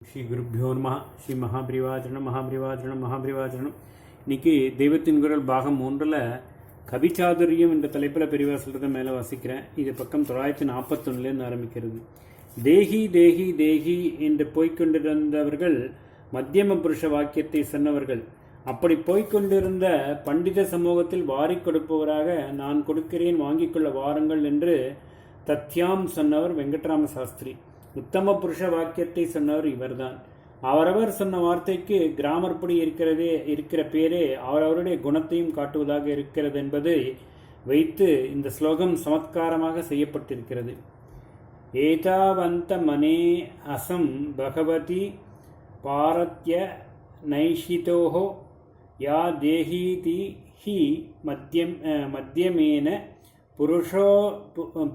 ஸ்ரீ குருப்பியோ நம. ஸ்ரீ மகாபிரிவாச்சரணம். இன்னைக்கு தெய்வத்தின் குரல் பாகம் 3ல் கவிச்சாதுரியம் என்ற தலைப்பில் பெரியவா சொல்கிறத மேலே வாசிக்கிறேன். இது பக்கம் 941 ஆரம்பிக்கிறது. தேகி தேகி தேகி என்று போய்கொண்டிருந்தவர்கள் மத்தியம புருஷ வாக்கியத்தை சொன்னவர்கள். அப்படி போய்கொண்டிருந்த பண்டித சமூகத்தில் வாரி கொடுப்பவராக நான் கொடுக்கிறேன் வாங்கிக்கொள்ள வாருங்கள் என்று தத்யாம் சொன்னவர் வெங்கட்ராம சாஸ்திரி. உத்தம புருஷ வாக்கியத்தை சொன்னவர் இவர்தான். அவரவர் சொன்ன வார்த்தைக்கு கிராமர்படி இருக்கிற பேரே அவரவருடைய குணத்தையும் காட்டுவதாக இருக்கிறது என்பதை வைத்து இந்த ஸ்லோகம் சமத்காரமாக செய்யப்பட்டிருக்கிறது. ஏதாவந்த மனே அசம் பகவதி பாரத்ய நைஷிதோஹோ யா தேஹீதி ஹி மத்தியமேன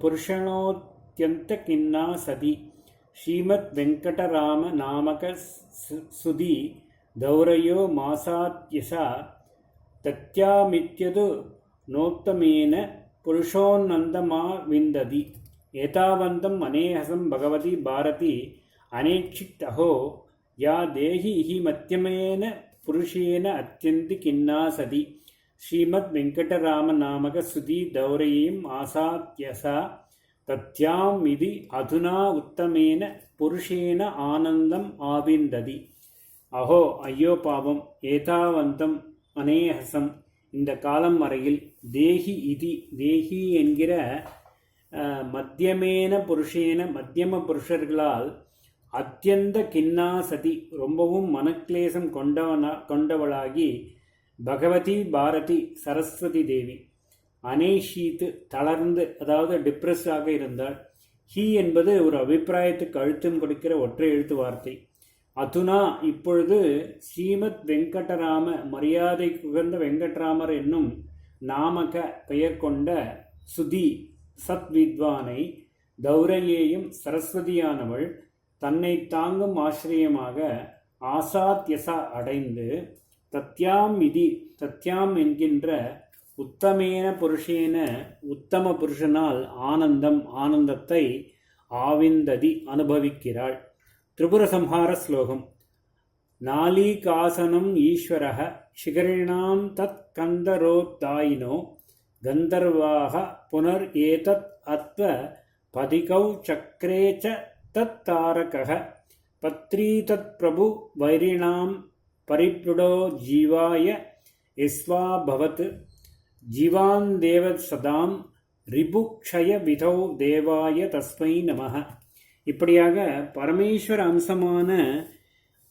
புருஷனோத்யந்த கின்னா சதி ஸ்ரீமத் வெங்கடராம நாமக சுதி தௌரயோ மாசாத்யசா தத்யாமித்யது நோத்தமேன புருஷோன்னந்தமா விந்ததி. ஏதாவந்தம் அநேஹசம் பகவதி பாரதி அனேட்சித் அஹோ யா தேஹி ஹி மத்தியமேன புருஷேன அத்யந்தி கின்னா சதி ஸ்ரீமத் வெங்கடராம நாமக சுதி தௌரயம் ஆசாத்யசா தத்யாம் இதி அதுனா உத்தமேன புருஷேன ஆனந்தம் ஆவிந்ததி. அஹோ ஐயோ பாவம், ஏதாவந்தம் அநேஹசம் இந்த காலம் வரையில் தேகி இதி தேகி என்கிற மத்தியமேன புருஷேன மத்தியம புருஷர்களால் அத்தியந்த கின்னா சதி ரொம்பவும் மனக்லேசம் கொண்டவளாகி பகவதி பாரதி சரஸ்வதி தேவி அனேஷீத்து தளர்ந்து, அதாவது டிப்ரெஸ்டாக இருந்தாள். ஹி என்பது ஒரு அபிப்பிராயத்துக்கு அழுத்தம் கொடுக்கிற ஒற்றை எழுத்து வார்த்தை. அதுனா இப்பொழுது ஸ்ரீமத் வெங்கடராம மரியாதை குகந்த வெங்கட்ராமர் என்னும் நாமக பெயர் கொண்ட சுதி சத் வித்வானை தௌரையேயும் சரஸ்வதியானவள் தன்னை தாங்கும் ஆசிரியமாக ஆசாத்யசா அடைந்து தத்யாம் விதி தத்யாம் என்கின்ற உத்தமேன புருஷேன உத்தம புருஷனால் ஆனந்தத்தை ஆவிந்ததி அனுபவிக்கிறாள். திரிபுர சம்ஹார ஸ்லோகம். நாலீகாசனம் ஈஸ்வரः சிகரிணாம் தத் கந்தரோத்தாயினோ கந்தர்வாக புனர் ஏதத் அத்வ பதிகௌ சக்ரே ச தத் தாரகः பத்ரீ தத் பிரபு வைரிணாம் பரிப்ளுடோ ஜீவாய யஸ்வா பவத் ஜீவான் தேவ சதாம் ரிபுக்ஷய விதோ தேவாய தஸ்மை நமஹ. இப்படியாக பரமேஸ்வர அம்சமான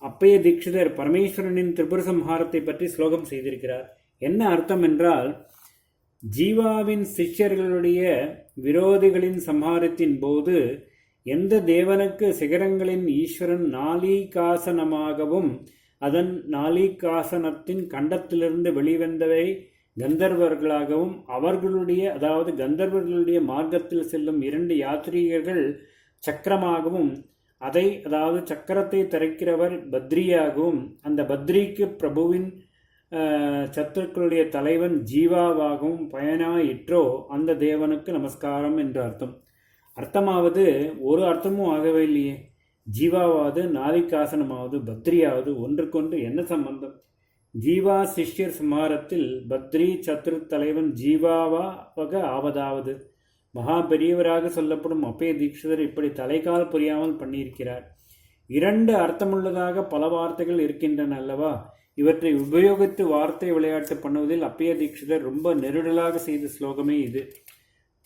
அப்பைய தீட்சிதர் பரமேஸ்வரனின் திரிபுர சம்ஹாரத்தை பற்றி ஸ்லோகம் செய்திருக்கிறார். என்ன அர்த்தம் என்றால், ஜீவாவின் சிஷ்யர்களுடைய விரோதிகளின் சம்ஹாரத்தின் போது எந்த தேவனுக்கு சிகரங்களின் ஈஸ்வரன் நாலீகாசனமாகவும் அதன் நாலீகாசனத்தின் கண்டத்திலிருந்து வெளிவந்தவை கந்தர்வர்களாகவும் அவர்களுடைய அதாவது கந்தர்வர்களுடைய மார்க்கத்தில் செல்லும் 2 யாத்ரீகர்கள் சக்கரமாகவும் அதை அதாவது சக்கரத்தை திறக்கிறவர் பத்ரியாகவும் அந்த பத்ரிக்கு பிரபுவின் சத்துருக்களுடைய தலைவன் ஜீவாவாகவும் பயனாயிற்றோ அந்த தேவனுக்கு நமஸ்காரம் என்று அர்த்தம். அர்த்தமாவது ஒரு அர்த்தமும் ஆகவே இல்லையே. ஜீவாவாவது நாலிகாசனமாவது பத்ரியாவது ஒன்றுக்கொன்று என்ன சம்பந்தம்? ஜீவா சிஷ்யர் சம்ஹாரத்தில் பத்ரி சத்ரு தலைவன் ஜீவாவாக ஆவதாவது. மகா பெரியவராக சொல்லப்படும் அப்பய தீட்சிதர் இப்படி தலைகால் புரியாமல் பண்ணியிருக்கிறார். 2 அர்த்தமுள்ளதாக பல வார்த்தைகள் இருக்கின்றன அல்லவா? இவற்றை உபயோகித்து வார்த்தை விளையாட்டு பண்ணுவதில் அப்பய தீட்சிதர் ரொம்ப நெருடலாக செய்த ஸ்லோகமே இது.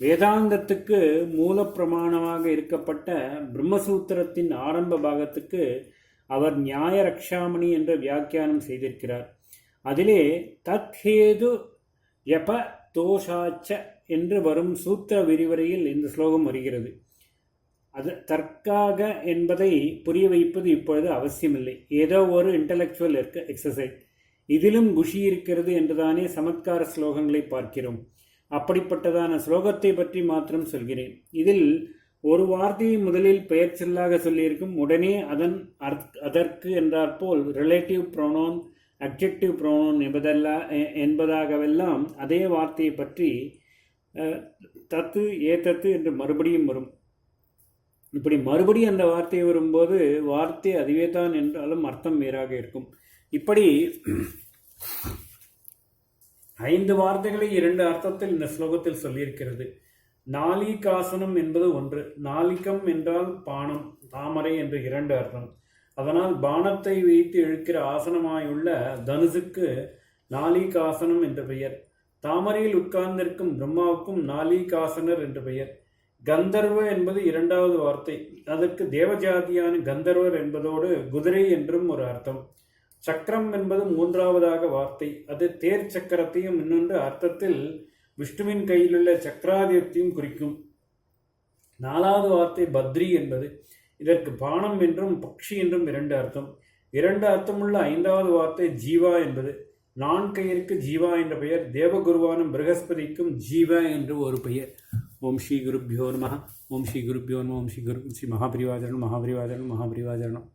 வேதாந்தத்துக்கு மூல பிரமாணமாக இருக்கப்பட்ட பிரம்மசூத்திரத்தின் ஆரம்ப பாகத்துக்கு அவர் நியாய ரக்ஷாமணி என்ற வியாக்கியானம் செய்திருக்கிறார். அதிலே தத்ஹேது யப தோஷாச்ச என்று வரும் சூத்திர விரிவுரையில் இந்த ஸ்லோகம் வருகிறது. அது தற்காக என்பதை புரிய வைப்பது இப்பொழுது அவசியமில்லை. ஏதோ ஒரு இன்டலெக்சுவல் எக்ஸசைஸ். இதிலும் குஷி இருக்கிறது என்றுதானே சமத்கார ஸ்லோகங்களை பார்க்கிறோம். அப்படிப்பட்டதான ஸ்லோகத்தை பற்றி மாத்திரம் சொல்கிறேன். இதில் ஒரு வார்த்தையை முதலில் பெயர் சொல்லாக சொல்லியிருக்கும். உடனே அதற்கு என்றாற்போல் ரிலேட்டிவ் ப்ரோனோன் அட்ஜெக்டிவ் ப்ரோனோன் என்பதாகவெல்லாம் அதே வார்த்தையை பற்றி தத்து ஏதத்து என்று மறுபடியும் வரும். இப்படி மறுபடியும் அந்த வார்த்தை வரும்போது வார்த்தை அதுவே தான் என்றாலும் அர்த்தம் வேறாக இருக்கும். இப்படி 5 வார்த்தைகளை 2 அர்த்தத்தில் இந்த ஸ்லோகத்தில் சொல்லியிருக்கிறது. நாளிகாசனம் என்பது ஒன்று, நாளிகம் என்றால் பானம், தாமரை என்று 2 அர்த்தம். அதனால் பானத்தை வைத்து இழுக்கிற ஆசனமாயுள்ள தனுசுக்கு நாளிகாசனம் என்று பெயர். தாமரையில் உட்கார்ந்திருக்கும் பிரம்மாவுக்கும் நாளிகாசனர் என்று பெயர். கந்தர்வ என்பது 2வது வார்த்தை. அதற்கு தேவஜாதியான கந்தர்வர் என்பதோடு குதிரை என்றும் ஒரு அர்த்தம். சக்கரம் என்பது 3வதாக வார்த்தை. அது தேர் சக்கரத்தையும் இன்னொன்று அர்த்தத்தில் விஷ்ணுவின் கையிலுள்ள சக்கராதியத்தையும் குறிக்கும். 4வது வார்த்தை பத்ரி என்பது. இதற்கு பானம் என்றும் பக்ஷி என்றும் 2 அர்த்தம். 2 அர்த்தமுள்ள 5வது வார்த்தை ஜீவா என்பது. 4 ஜீவா என்ற பெயர். தேவகுருவான பிரகஸ்பதிக்கும் ஜீவா என்று ஒரு பெயர். ஓம் ஸ்ரீ குருப்யோ நமः. ஓம் ஸ்ரீ குருப்யோ நமः. ஓம் ஸ்ரீ மகாபரிவாஜனம் மகாபரிவாஜனம் மகாபரிவாஜனம்.